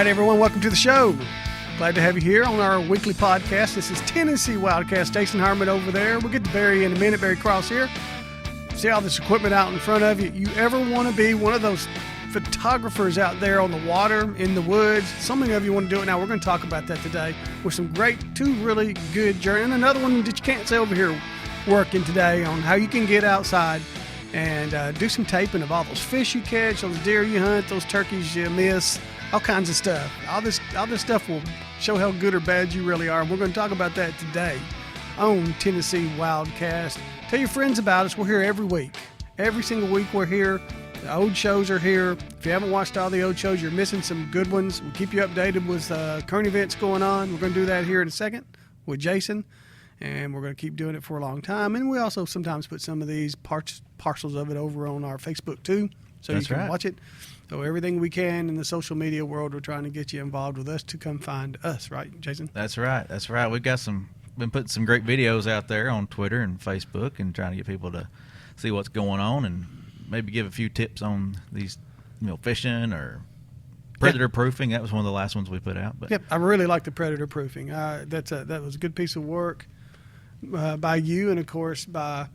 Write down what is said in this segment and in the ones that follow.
right, everyone, welcome to the show. Glad to have you here on our weekly podcast. This is Tennessee Wildcats. Jason Harmon over there. We'll get to Barry in a minute. Barry Cross here. See all this equipment out in front of you. You ever want to be one of those photographers out there on the water, in the woods? So many of you want to do it now. We're going to talk about that today with some two really good journeys. And another one that you can't say over here working today on how you can get outside and do some taping of all those fish you catch, those deer you hunt, those turkeys you miss, all kinds of stuff. All this stuff will show how good or bad you really are. And we're going to talk about that today on Tennessee Wildcast. Tell your friends about us. We're here every week. Every single week we're here. The old shows are here. If you haven't watched all the old shows, you're missing some good ones. We'll keep you updated with current events going on. We're going to do that here in a second with Jason. And we're going to keep doing it for a long time. And we also sometimes put some of these parcels of it over on our Facebook too, so you can watch it. So everything we can in the social media world, we're trying to get you involved with us to come find us, right, Jason? That's right. That's right. We've been putting some great videos out there on Twitter and Facebook and trying to get people to see what's going on and maybe give a few tips on these, fishing or predator proofing. That was one of the last ones we put out. But yep, I really like the predator proofing. That was a good piece of work by you and, of course, by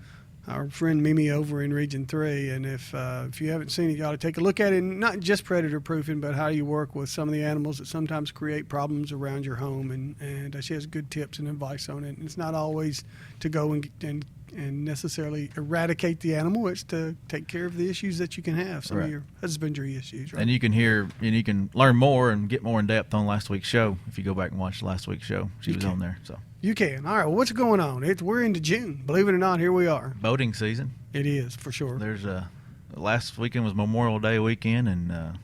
our friend Mimi over in Region 3. And if you haven't seen it, you ought to take a look at it. And not just predator proofing, but how you work with some of the animals that sometimes create problems around your home. And she has good tips and advice on it. And it's not always to go and necessarily eradicate the animal. It's to take care of the issues that you can have, some of your husbandry issues. Right? And you can learn more and get more in depth on last week's show. If you go back and watch last week's show, she was on there. So you can. All right. Well, what's going on? We're into June. Believe it or not, here we are. Boating season. It is, for sure. There's last weekend was Memorial Day weekend, and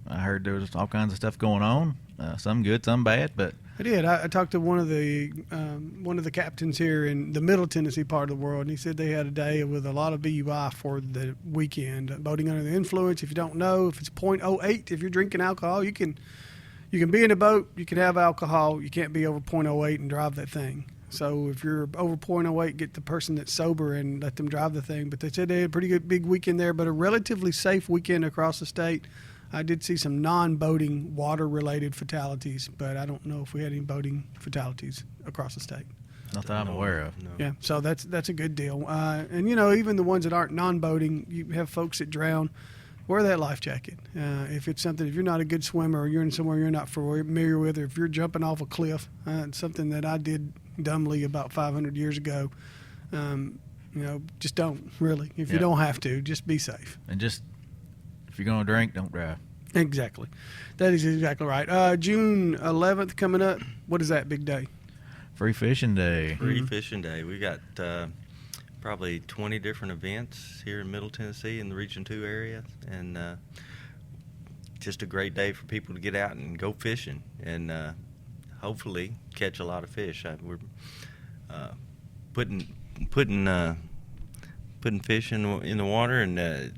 I heard there was all kinds of stuff going on. Some good, some bad, but I did. I talked to one of the captains here in the Middle Tennessee part of the world, and he said they had a day with a lot of BUI for the weekend. Boating under the influence. If you don't know, if it's 0.08, if you're drinking alcohol, you can be in a boat, you can have alcohol, you can't be over 0.08 and drive that thing. So if you're over 0.08, get the person that's sober and let them drive the thing. But they said they had a pretty good big weekend there, but a relatively safe weekend across the state. I did see some non-boating water-related fatalities, but I don't know if we had any boating fatalities across the state. Not that I'm aware of. No. Yeah, so that's a good deal. And, even the ones that aren't non-boating, you have folks that drown. Wear that life jacket. If you're not a good swimmer or you're in somewhere you're not familiar with, or if you're jumping off a cliff, it's something that I did dumbly about 500 years ago. Just don't, really. If you don't have to, just be safe. And just, if you're going to drink, don't drive. Exactly. That is exactly right. June 11th coming up. What is that big day? Free Fishing Day. Free Fishing Day. We got probably 20 different events here in Middle Tennessee in the Region 2 area, and just a great day for people to get out and go fishing and hopefully catch a lot of fish. We're putting fish in the water, and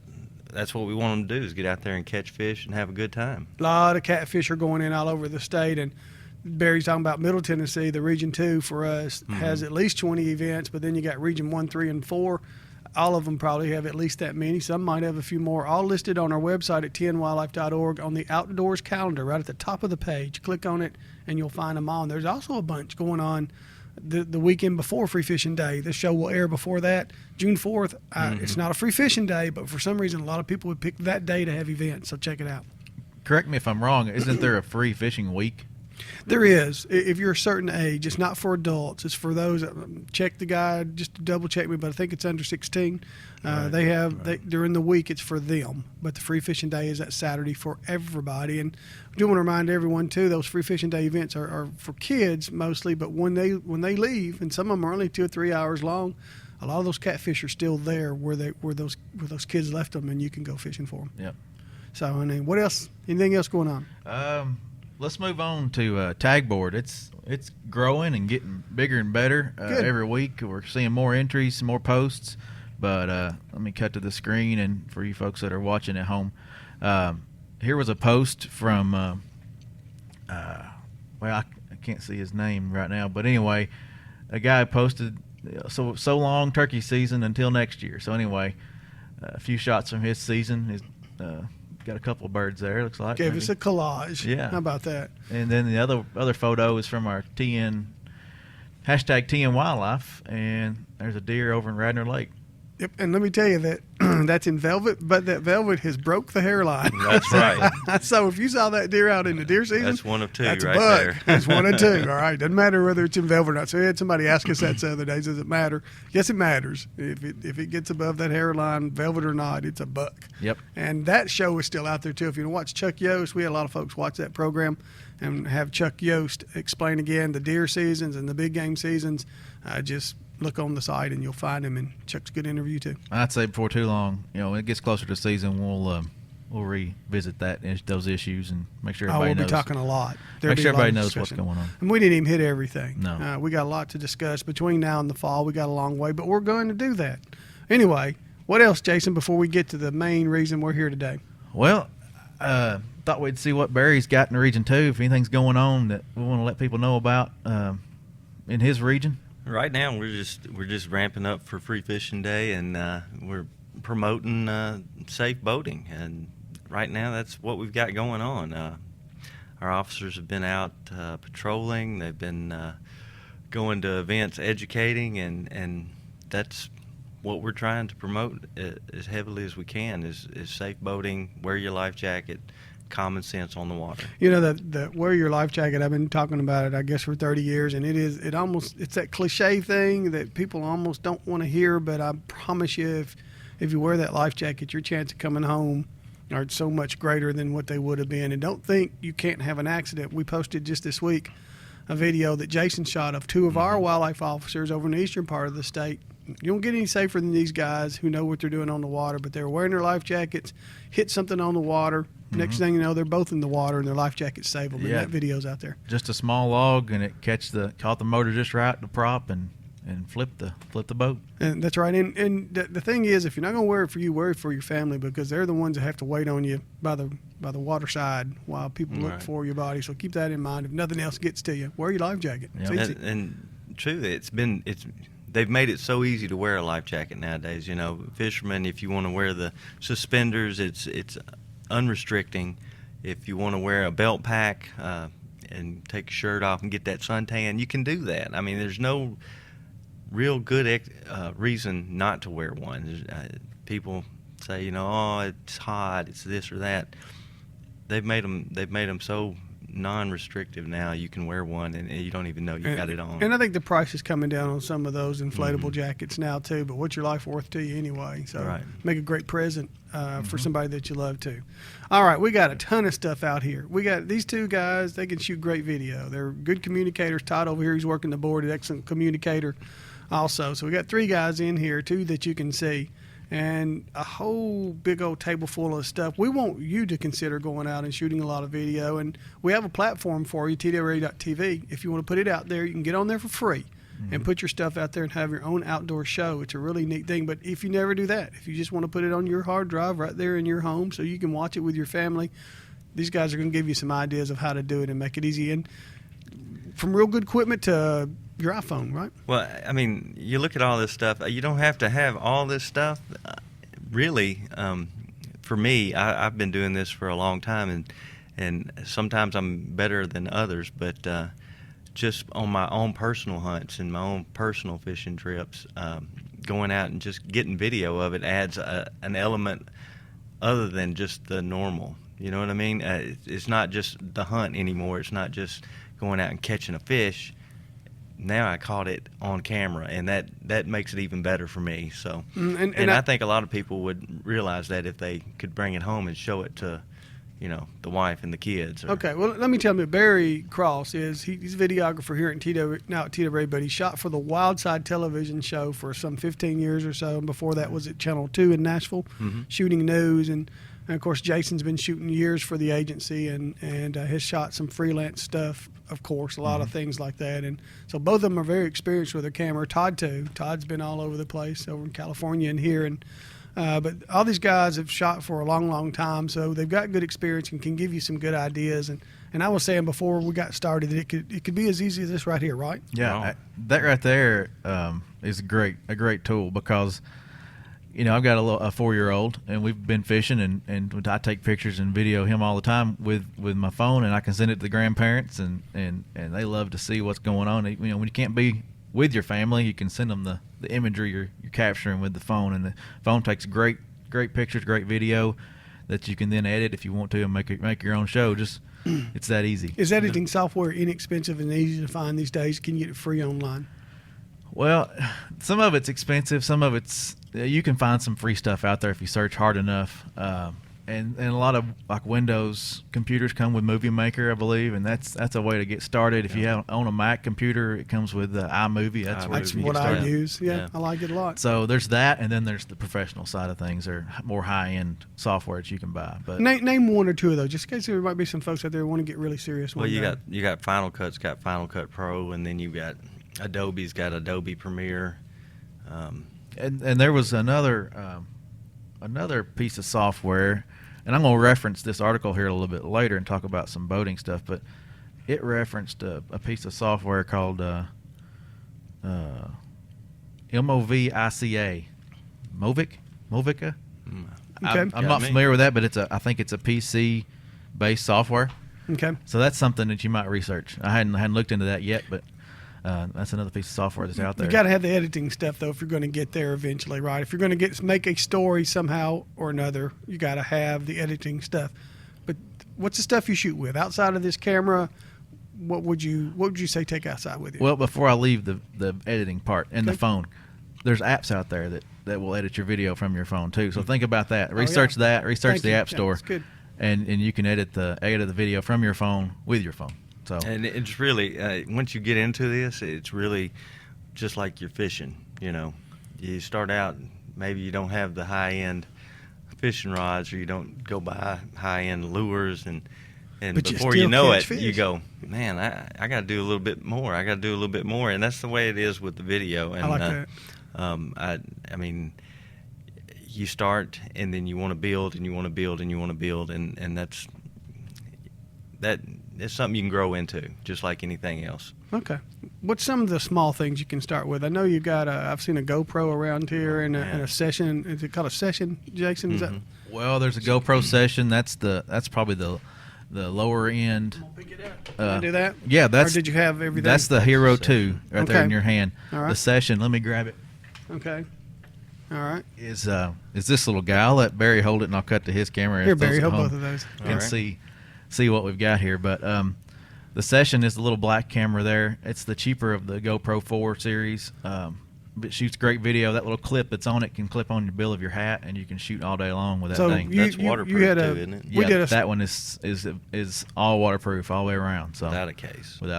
that's what we want them to do, is get out there and catch fish and have a good time. A lot of catfish are going in all over the state, and Barry's talking about Middle Tennessee. The Region 2 for us has at least 20 events, but then you got Region 1, 3, and 4. All of them probably have at least that many. Some might have a few more. All listed on our website at tnwildlife.org on the Outdoors calendar right at the top of the page. Click on it, and you'll find them all. And there's also a bunch going on the weekend before Free Fishing Day. This show will air before that, June 4th. It's not a Free Fishing Day, but for some reason a lot of people would pick that day to have events, so check it out. Correct me if I'm wrong. Isn't there a free fishing week? There is. If you're a certain age, it's not for adults. It's for those. Check the guide just to double check me, but I think it's under 16. During the week it's for them, but the Free Fishing Day is that Saturday for everybody. And I do want to remind everyone too, those Free Fishing Day events are for kids mostly, but when they leave, and some of them are only 2 or 3 hours long, a lot of those catfish are still there where those kids left them, and you can go fishing for them. Yep. So, I mean, what else? Anything else going on? Let's move on to tag board. It's growing and getting bigger and better every week. We're seeing more entries, more posts. But let me cut to the screen, and for you folks that are watching at home, here was a post from I can't see his name right now, but anyway, a guy posted so long turkey season until next year. So anyway, a few shots from his season. His got a couple of birds there. Looks like Gave us a collage. Yeah. How about that? And then the other photo is from our #TN Wildlife, and there's a deer over in Radnor Lake. Yep, and let me tell you that that's in velvet, but that velvet has broke the hairline. That's right. So if you saw that deer out in the deer season, That's one of two that's right a buck. there. That's one of two. All right, doesn't matter whether it's in velvet or not. So we had somebody ask us that the other day. Does it matter? Yes, it matters. If it gets above that hairline, velvet or not, it's a buck. Yep. And that show is still out there too. If you watch Chuck Yost, we had a lot of folks watch that program and have Chuck Yost explain again the deer seasons and the big game seasons. Just look on the site and you'll find him, and Chuck's a good interview too. I'd say before too long, when it gets closer to season, we'll revisit those issues and make sure everybody knows. We'll be talking a lot. Make sure everybody knows what's going on. And we didn't even hit everything. No. We got a lot to discuss between now and the fall. We got a long way, but we're going to do that. Anyway, what else, Jason, before we get to the main reason we're here today? Well, thought we'd see what Barry's got in Region 2, if anything's going on that we want to let people know about in his region. Right now, we're just ramping up for Free Fishing Day, and we're promoting safe boating. And right now, that's what we've got going on. Our officers have been out patrolling. They've been going to events, educating, and that's what we're trying to promote as heavily as we can is safe boating. Wear your life jacket. Common sense on the water. The wear your life jacket, I've been talking about it, I guess, for 30 years, and it's that cliche thing that people almost don't want to hear, but I promise you, if you wear that life jacket, your chance of coming home are so much greater than what they would have been. And don't think you can't have an accident. We posted just this week a video that Jason shot of two of our wildlife officers over in the eastern part of the state. You don't get any safer than these guys who know what they're doing on the water, but they're wearing their life jackets, hit something on the water. Next thing you know, they're both in the water, and their life jackets save them. Yeah. And that video's out there. Just a small log, and it caught the motor just right, the prop, and flipped the boat. And that's right. And the thing is, if you're not going to wear it for you, wear it for your family, because they're the ones that have to wait on you by the water side while people look for your body. So keep that in mind. If nothing else gets to you, wear your life jacket. Yep. It's easy. And truly, they've made it so easy to wear a life jacket nowadays. Fishermen, if you want to wear the suspenders, it's unrestricting. If you want to wear a belt pack and take your shirt off and get that suntan, you can do that. I mean, there's no real good reason not to wear one. People say, oh, it's hot, it's this or that. They've made them so non-restrictive now. You can wear one and you don't even know you got it on. And I think the price is coming down on some of those inflatable jackets now too. But what's your life worth to you anyway? So make a great present for somebody that you love too. All right, we got a ton of stuff out here. We got these two guys. They can shoot great video. They're good communicators. Todd over here, he's working the board, an excellent communicator also. So we got three guys in here, two that you can see, and a whole big old table full of stuff. We want you to consider going out and shooting a lot of video, and we have a platform for you, TWRA.TV. If you want to put it out there, you can get on there for free and put your stuff out there and have your own outdoor show. It's a really neat thing. But if you never do that, if you just want to put it on your hard drive right there in your home so you can watch it with your family, these guys are going to give you some ideas of how to do it and make it easy. And from real good equipment to your iPhone, right? Well, I mean, you look at all this stuff. You don't have to have all this stuff. Really, for me, I've been doing this for a long time, and sometimes I'm better than others, but just on my own personal hunts and my own personal fishing trips, going out and just getting video of it adds an element other than just the normal. You know what I mean? It's not just the hunt anymore. It's not just going out and catching a fish. Now I caught it on camera, and that makes it even better for me. So, and I think a lot of people would realize that if they could bring it home and show it to, the wife and the kids. Okay, well, let me tell you, Barry Cross he's a videographer here at TWRA, but he shot for the Wildside television show for some 15 years or so, and before that was at Channel 2 in Nashville, shooting news, and of course Jason's been shooting years for the agency and has shot some freelance stuff, of course, a lot of things like that, and so both of them are very experienced with their camera. Todd too. Todd's been all over the place, over in California and here, and but all these guys have shot for a long, long time, so they've got good experience and can give you some good ideas. And I was saying before we got started that it could be as easy as this right here, right? Yeah, that right there is a great tool, because I've got a 4-year-old, and we've been fishing, and I take pictures and video him all the time with my phone, and I can send it to the grandparents, and they love to see what's going on. When you can't be with your family, you can send them the imagery you're capturing with the phone, and the phone takes great pictures, great video that you can then edit if you want to and make your own show. Just it's that easy. Is editing software inexpensive and easy to find these days? Can you get it free online? Well, some of it's expensive. Some of it's you can find some free stuff out there if you search hard enough. And a lot of like Windows computers come with Movie Maker, I believe, and that's a way to get started. If you own a Mac computer, it comes with iMovie. That's what I use. Yeah, I like it a lot. So there's that, and then there's the professional side of things, or more high-end software that you can buy. But name one or two of those, just in case there might be some folks out there who want to get really serious. Well, you got Final Cut's got Final Cut Pro, and then you've got Adobe's got Adobe Premiere. And there was another piece of software, and I'm going to reference this article here a little bit later and talk about some boating stuff, but it referenced a piece of software called Movica. Movica? Okay. I'm not familiar with that, but I think it's a PC-based software. Okay. So that's something that you might research. I hadn't looked into that yet, but that's another piece of software that's out there. You got to have the editing stuff though if you're going to get there eventually, right? If you're going to make a story somehow or another, you got to have the editing stuff. But what's the stuff you shoot with outside of this camera? What would you say take outside with you? Well, before I leave the editing part and the phone, there's apps out there that will edit your video from your phone too. So think about that. Research that. Research the App Store. That's good. And you can edit the video from your phone with your phone. So. And it's really once you get into this, it's really just like you're fishing. You start out, maybe you don't have the high end fishing rods, or you don't go buy high end lures, and before you know it, you go, man, I got to do a little bit more. I got to do a little bit more, and that's the way it is with the video. And I like that. I mean, you start, and then you want to build, and you want to build, and you want to build, and that's that. It's something you can grow into, just like anything else. Okay. What's some of the small things you can start with? I know you've got I've seen a GoPro around here and a Session. Is it called a Session, Jason? Is that? Well, there's a GoPro Session. That's probably the lower end. Pick it up. Can I do that? Yeah, or did you have everything? That's the Hero 2 right there in your hand. All right. The Session. Let me grab it. Okay. All right. Is this little guy? I'll let Barry hold it, and I'll cut to his camera. Here, Barry, hold both of those. And see what we've got here. But the Session is the little black camera there. It's the cheaper of the GoPro 4 series. It shoots great video. That little clip that's on it can clip on your bill of your hat, and you can shoot all day long with that thing. That's waterproof too, isn't it? Yeah, that one is all waterproof all the way around. So without a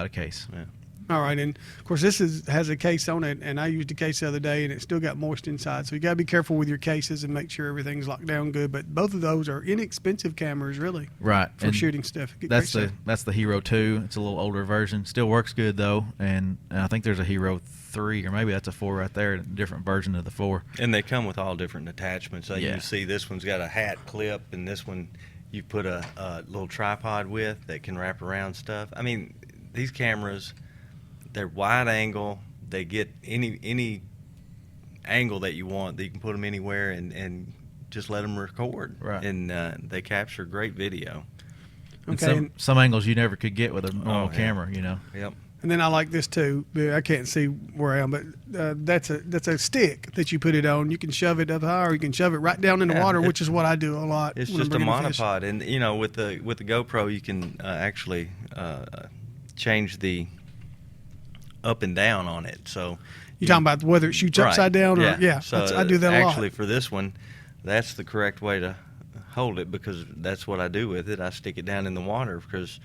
case. Yeah. All right, and of course this has a case on it, and I used a case the other day, and it still got moist inside. So you got to be careful with your cases and make sure everything's locked down good. But both of those are inexpensive cameras, really, right, for shooting stuff. That's the Hero 2. It's a little older version. Still works good though, and I think there's a Hero 3, or maybe that's a 4 right there, a different version of the 4. And they come with all different attachments. So you see this one's got a hat clip, and this one you put a little tripod with that can wrap around stuff. I mean, these cameras, they're wide angle. They get any angle that you want. You can put them anywhere and just let them record. Right. And they capture great video. Okay. And some angles you never could get with a normal camera, Yep. And then I like this too. I can't see where I am, but that's a stick that you put it on. You can shove it up high, or you can shove it right down in the water, which is what I do a lot. It's just a monopod, and with the GoPro, you can actually change the up and down on it. So you're talking about whether it shoots upside down, or So I do that a lot. Actually, for this one, that's the correct way to hold it, because that's what I do with it. I stick it down in the water because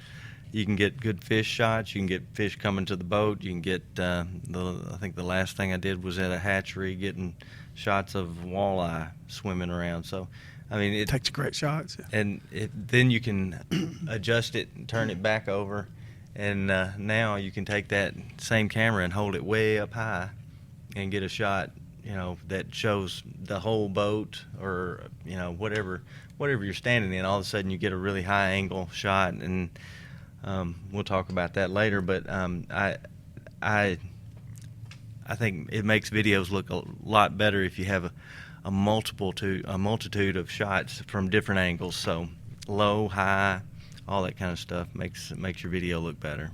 you can get good fish shots. You can get fish coming to the boat. You can get I think the last thing I did was at a hatchery getting shots of walleye swimming around. So, I mean, it takes great shots. And then you can adjust it and turn it back over. And now you can take that same camera and hold it way up high and get a shot, that shows the whole boat, or, whatever you're standing in. All of a sudden you get a really high angle shot, and we'll talk about that later. But I I think it makes videos look a lot better if you have a multitude of shots from different angles. So low, high, all that kind of stuff makes your video look better.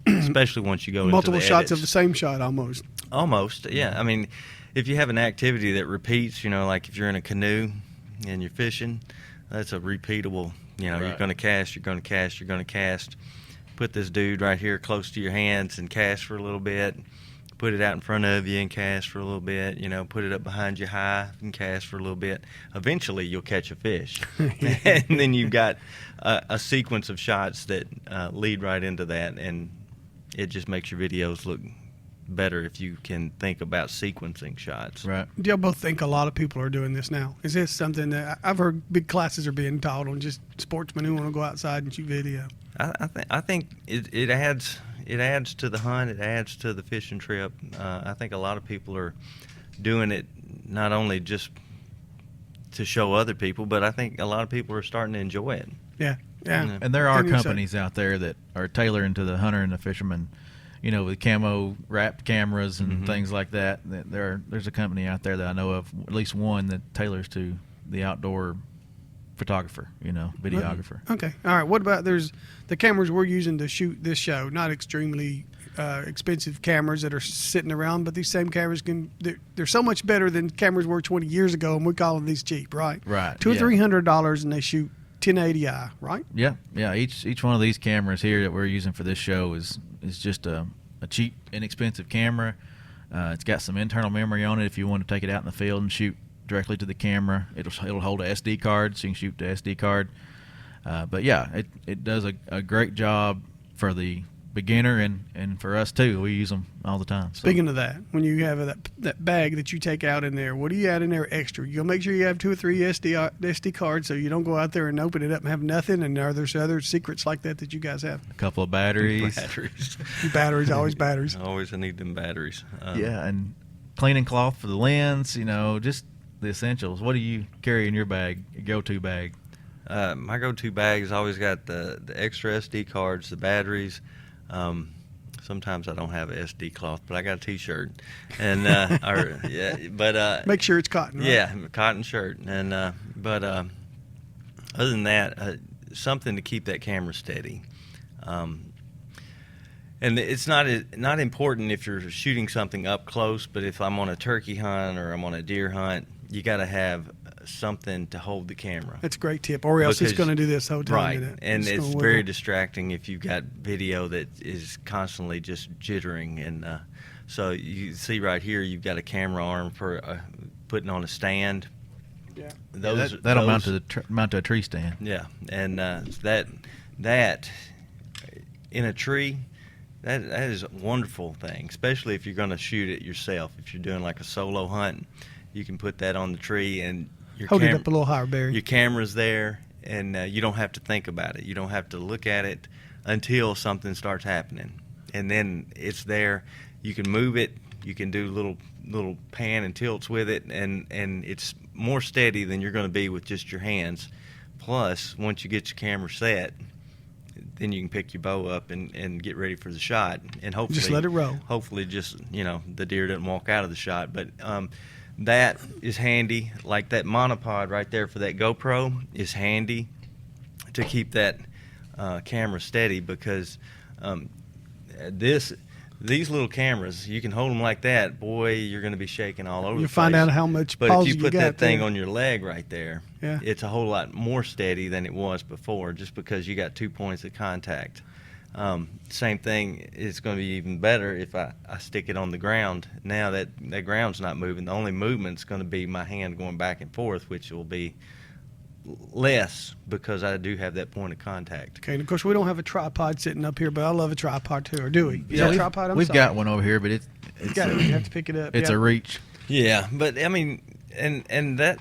Especially once you go multiple into the shots edits. of the same shot almost. Almost, yeah. I mean, if you have an activity that repeats, like if you're in a canoe and you're fishing, that's a repeatable. Right. You're going to cast, you're going to cast, you're going to cast. Put this dude right here close to your hands and cast for a little bit. Put it out in front of you and cast for a little bit. Put it up behind you high and cast for a little bit. Eventually, you'll catch a fish. And then you've got a sequence of shots that lead right into that, and it just makes your videos look better if you can think about sequencing shots. Right. Do y'all both think a lot of people are doing this now? Is this something that I've heard big classes are being taught on, just sportsmen who want to go outside and shoot video? I think it adds to the hunt. It adds to the fishing trip. I think a lot of people are doing it not only just to show other people, but I think a lot of people are starting to enjoy it. Yeah. And there are companies out there that are tailoring to the hunter and the fisherman, with camo wrapped cameras and things like that. There's a company out there that I know of, at least one, that tailors to the outdoor photographer, videographer. Okay. All right. What about there's the cameras we're using to shoot this show? Not extremely expensive cameras that are sitting around, but these same cameras they're so much better than cameras were 20 years ago, and we call them these cheap, right? Right. $200 or $300, and they shoot 1080i, right? Yeah. Each one of these cameras here that we're using for this show is just a cheap, inexpensive camera. It's got some internal memory on it. If you want to take it out in the field and shoot directly to the camera, it'll hold a SD card, so you can shoot the SD card. But yeah, it does a great job for the beginner and for us too. We use them all the time. So. Speaking of that, when you have that bag that you take out in there, what do you add in there extra? You gonna make sure you have 2 or 3 SD cards so you don't go out there and open it up and have nothing. And are there other secrets like that you guys have? A couple of batteries. Batteries, always batteries. Always need them batteries. Yeah, and cleaning cloth for the lens. Just the essentials. What do you carry in your bag? Your go-to bag? My go-to bag has always got the extra SD cards, the batteries. Sometimes I don't have an SD cloth, but I got a T-shirt, and make sure it's cotton. Right? Yeah, cotton shirt, and but other than that, something to keep that camera steady. And it's not important if you're shooting something up close, but if I'm on a turkey hunt or I'm on a deer hunt, you got to have something to hold the camera. That's a great tip, or else it's going to do this whole time. Right, and it's very distracting if you've got video that is constantly just jittering. And so you see right here, you've got a camera arm for putting on a stand. Yeah, that'll mount to a tree stand. Yeah, and that in a tree. That is a wonderful thing, especially if you're going to shoot it yourself. If you're doing like a solo hunt, you can put that on the tree and hold it up a little higher, Barry. Your camera's there, and you don't have to think about it. You don't have to look at it until something starts happening, and then it's there. You can move it. You can do little pan and tilts with it, and it's more steady than you're going to be with just your hands. Plus, once you get your camera set, then you can pick your bow up and get ready for the shot, and hopefully just let it roll. Hopefully, just the deer doesn't walk out of the shot. But that is handy. Like that monopod right there for that GoPro is handy to keep that camera steady, because these little cameras, you can hold them like that. Boy, you're going to be shaking all over the place. You find out how much But pause if you put that thing there on your leg right there, yeah, it's a whole lot more steady than it was before, just because you got 2 points of contact. Same thing, it's going to be even better if I stick it on the ground. Now that ground's not moving. The only movement's going to be my hand going back and forth, which will be less because I do have that point of contact. Okay, and of course we don't have a tripod sitting up here, but I love a tripod too, or do we? Is yeah, that a tripod? We've got one over here, but it's you have to pick it up. It's a reach. Yeah, but I mean, and that.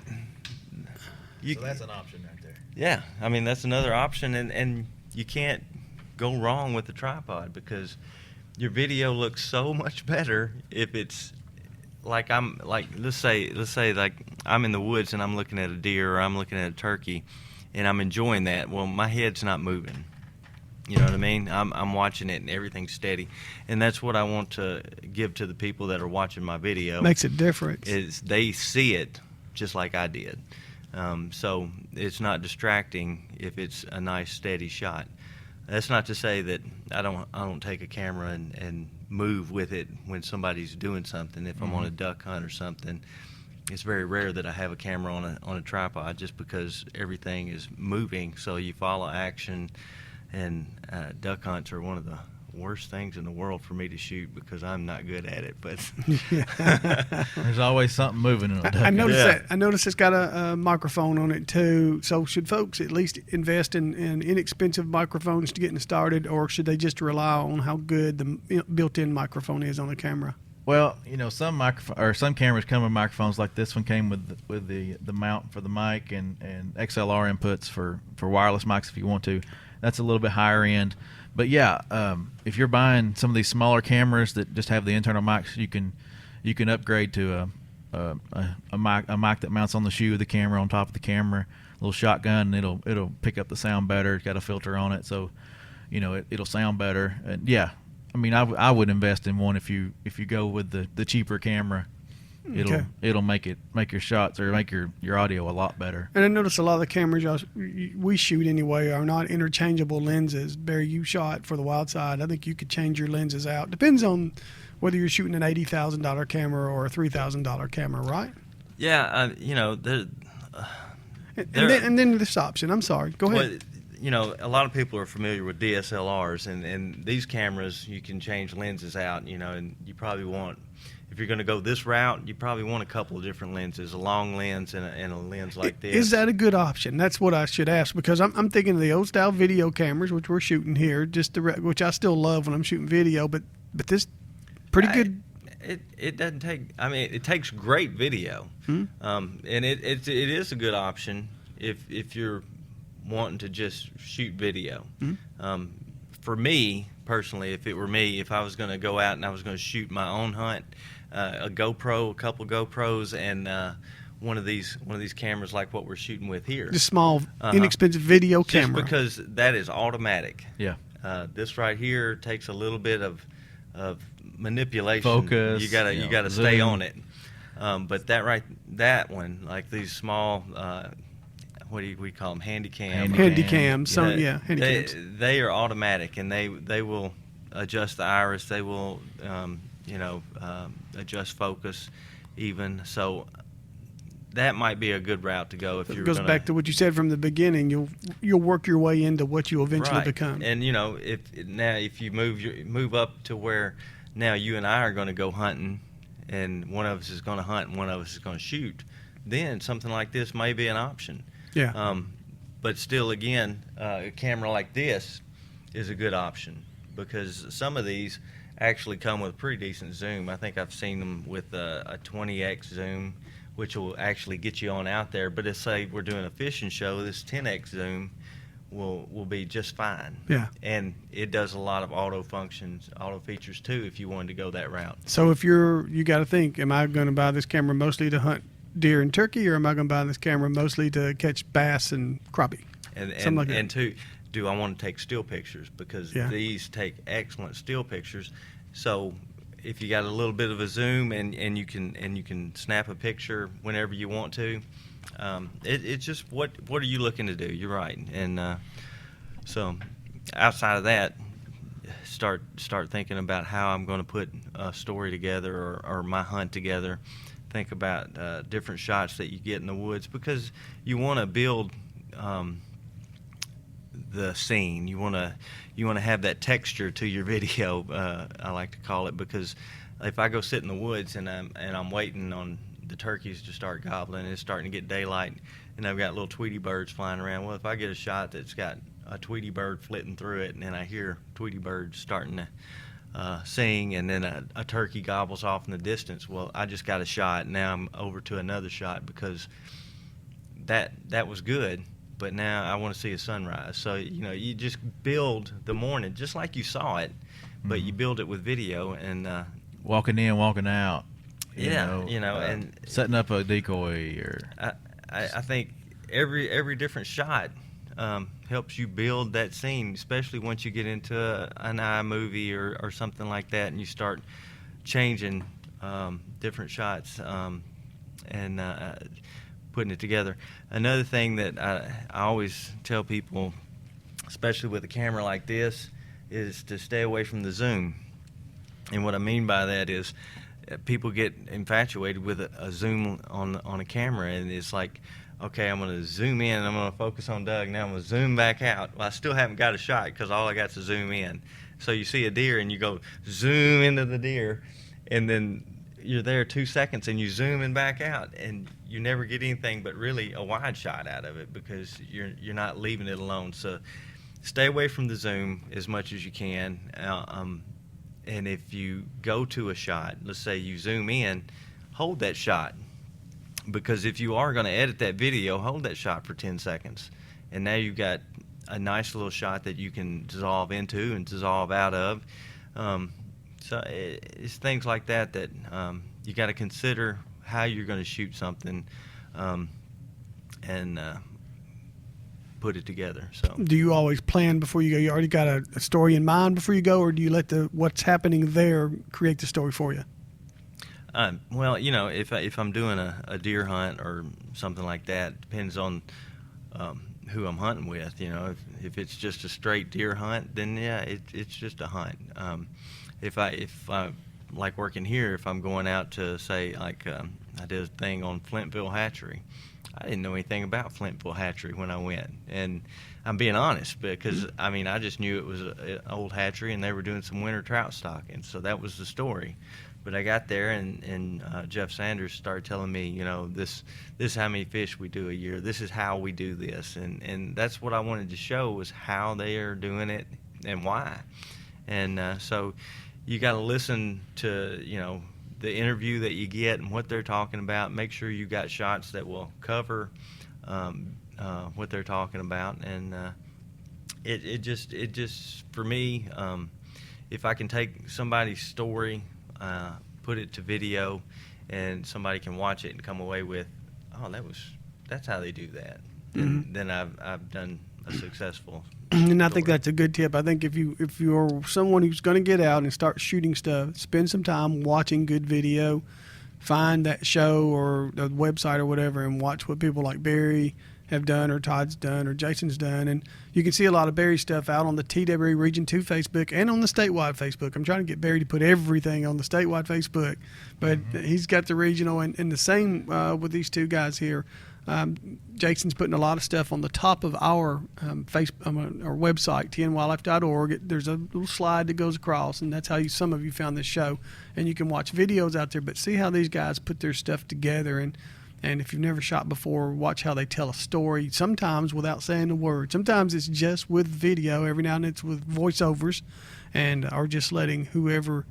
So that's an option right there. Yeah, I mean that's another option, and you can't go wrong with the tripod, because your video looks so much better if it's like let's say like I'm in the woods and I'm looking at a deer or I'm looking at a turkey and I'm enjoying that. Well, my head's not moving. You know what I mean? I'm watching it and everything's steady, and that's what I want to give to the people that are watching my video. Makes a difference. Is they see it just like I did, so it's not distracting if it's a nice steady shot. That's not to say that I don't take a camera and move with it when somebody's doing something. If I'm on a duck hunt or something, it's very rare that I have a camera on a tripod, just because everything is moving. So you follow action, and duck hunts are one of the worst things in the world for me to shoot because I'm not good at it. But there's always something moving in a duck I hunt. noticed that. I noticed it's got a microphone on it too. So should folks at least invest in inexpensive microphones to getting started, or should they just rely on how good the built-in microphone is on the camera? Well, some cameras come with microphones like this one came with the mount for the mic and XLR inputs for wireless mics if you want to. That's a little bit higher end. But yeah, if you're buying some of these smaller cameras that just have the internal mics, you can upgrade to a mic that mounts on the shoe of the camera on top of the camera, a little shotgun. It'll pick up the sound better. It's got a filter on it, so it'll sound better. And yeah, I mean, I would invest in one if you go with the cheaper camera. It'll make your shots or make your audio a lot better. And I notice a lot of the cameras we shoot anyway are not interchangeable lenses. Barry, you shot for the wild side. I think you could change your lenses out. Depends on whether you're shooting an $80,000 camera or a $3,000 camera, right? Yeah, and then this option. I'm sorry. Go ahead. Well, a lot of people are familiar with DSLRs, and these cameras you can change lenses out. And you probably want. If you're going to go this route, you probably want a couple of different lenses, a long lens and a lens like this. Is that a good option? That's what I should ask, because I'm thinking of the old style video cameras, which we're shooting here, which I still love when I'm shooting video, but this pretty good. It doesn't take. I mean, it takes great video, and it is a good option if you're wanting to just shoot video. For me personally, if I was going to go out and I was going to shoot my own hunt, a couple GoPros, and one of these cameras like what we're shooting with here, just small, inexpensive video camera. Just because that is automatic. Yeah. This right here takes a little bit of manipulation. Focus. You gotta stay on it. But that one, like these small. What do we call them? Handycams. Handycams. They are automatic, and they will adjust the iris. They will, adjust focus, even. So that might be a good route to go if you're. It goes back to what you said from the beginning. You'll work your way into what you eventually become. And if you move up to where now you and I are going to go hunting, and one of us is going to hunt and one of us is going to shoot, then something like this may be an option. Yeah. But still, again, a camera like this is a good option, because some of these actually come with pretty decent zoom. I think I've seen them with a 20x zoom, which will actually get you on out there. But let's say we're doing a fishing show, this 10x zoom will be just fine. Yeah. And it does a lot of auto features too, if you wanted to go that route. So if you got to think, am I going to buy this camera mostly to hunt deer and turkey, or am I going to buy this camera mostly to catch bass and crappie? And two, do I want to take still pictures? Because these take excellent still pictures. So if you got a little bit of a zoom and you can snap a picture whenever you want to, it's just what are you looking to do? You're right. And so outside of that, start thinking about how I'm going to put a story together or my hunt together. Think about different shots that you get in the woods, because you want to build the scene. You want to have that texture to your video. I like to call it, because if I go sit in the woods and I'm waiting on the turkeys to start gobbling, and it's starting to get daylight, and I've got little Tweety birds flying around. Well, if I get a shot that's got a Tweety bird flitting through it, and then I hear Tweety birds starting to sing, and then a turkey gobbles off in the distance. Well, I just got a shot. Now I'm over to another shot, because that was good, but now I want to see a sunrise. So you just build the morning just like you saw it, but you build it with video and walking in, walking out. And setting up a decoy, or I think every different shot helps you build that scene, especially once you get into an iMovie or something like that, and you start changing different shots and putting it together. Another thing that I always tell people, especially with a camera like this, is to stay away from the zoom. And what I mean by that is people get infatuated with a zoom on a camera, and it's like, okay, I'm going to zoom in, I'm going to focus on Doug, now I'm going to zoom back out. Well, I still haven't got a shot because all I got is zoom in. So you see a deer and you go zoom into the deer, and then you're there 2 seconds and you zoom in back out, and you never get anything but really a wide shot out of it because you're not leaving it alone. So stay away from the zoom as much as you can. And if you go to a shot, let's say you zoom in, hold that shot. Because if you are going to edit that video, hold that shot for 10 seconds. And now you've got a nice little shot that you can dissolve into and dissolve out of. So it's things like that you got to consider how you're going to shoot something and put it together. So, do you always plan before you go? You already got a story in mind before you go, or do you let what's happening there create the story for you? Well, if I'm doing a deer hunt or something like that, depends on who I'm hunting with. If it's just a straight deer hunt, then yeah, it's just a hunt. If I like working here, if I'm going out to say like I did a thing on Flintville Hatchery, I didn't know anything about Flintville Hatchery when I went, and I'm being honest because I just knew it was an old hatchery and they were doing some winter trout stocking, so that was the story. But I got there, and Jeff Sanders started telling me, this is how many fish we do a year. This is how we do this, and that's what I wanted to show was how they are doing it and why. And so you got to listen to the interview that you get and what they're talking about. Make sure you got shots that will cover what they're talking about, and it just for me, if I can take somebody's story, put it to video, and somebody can watch it and come away with, oh, that's how they do that. Mm-hmm. Then I've done a successful and I story. think that's a good tip. I think if you're someone who's going to get out and start shooting stuff, spend some time watching good video, find that show or the website or whatever, and watch what people like Barry have done or Todd's done or Jason's done. And you can see a lot of Barry stuff out on the TWRA Region 2 Facebook and on the statewide Facebook. I'm trying to get Barry to put everything on the statewide Facebook, but he's got the regional, and the same with these two guys here. Jason's putting a lot of stuff on the top of our our website, tnwildlife.org. There's a little slide that goes across, and that's how some of you found this show. And you can watch videos out there, but see how these guys put their stuff together. And if you've never shot before, watch how they tell a story, sometimes without saying a word. Sometimes it's just with video. Every now and then it's with voiceovers, or just letting whoever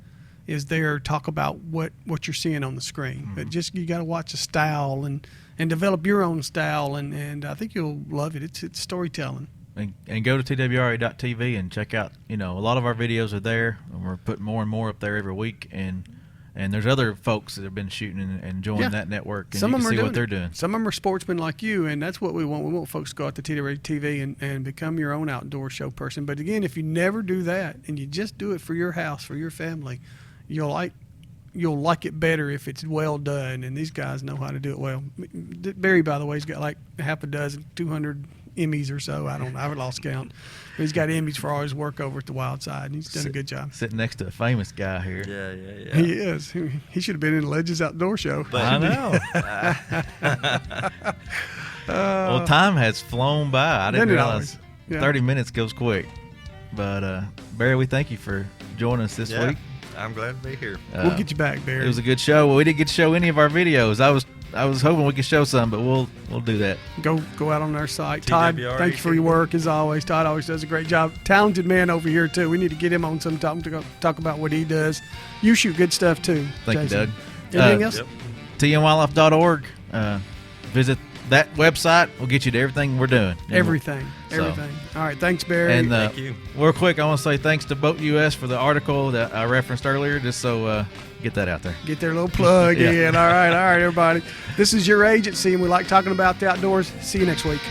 is there talk about what you're seeing on the screen. Mm-hmm. But just you got to watch a style and develop your own style, and I think you'll love it. It's storytelling. And go to TWRA.tv and check out, a lot of our videos are there, and we're putting more and more up there every week, and there's other folks that have been shooting and joining that network, and some you of can them see what they're doing. Some of them are sportsmen like you, and that's what we want. We want folks to go out to TWRA TV and become your own outdoor show person. But again, if you never do that and you just do it for your house, for your family, you'll like it better if it's well done, and these guys know how to do it well. Barry, by the way, has got like half a dozen, 200 Emmys or so. I don't know. I've lost count. But he's got Emmys for all his work over at the Wild Side, and he's done a good job. Sitting next to a famous guy here. Yeah. He is. He should have been in the Legends Outdoor Show. But I know. Well, time has flown by. I didn't realize 30 minutes goes quick. But, Barry, we thank you for joining us this week. I'm glad to be here. We'll get you back, Barry. It was a good show. Well, we didn't get to show any of our videos. I was hoping we could show some, but we'll do that. Go out on our site. Todd, thank you for your work as always. Todd always does a great job. Talented man over here too. We need to get him on sometime to talk about what he does. You shoot good stuff too. Thank you, Doug. Anything else? Yep. tnwildlife.org. Visit that website. We'll get you to everything we're doing. Everything. All right. Thanks, Barry. And Thank you. Real quick, I want to say thanks to Boat US for the article that I referenced earlier, just so get that out there. Get their little plug in. All right, everybody. This is your agency, and we like talking about the outdoors. See you next week.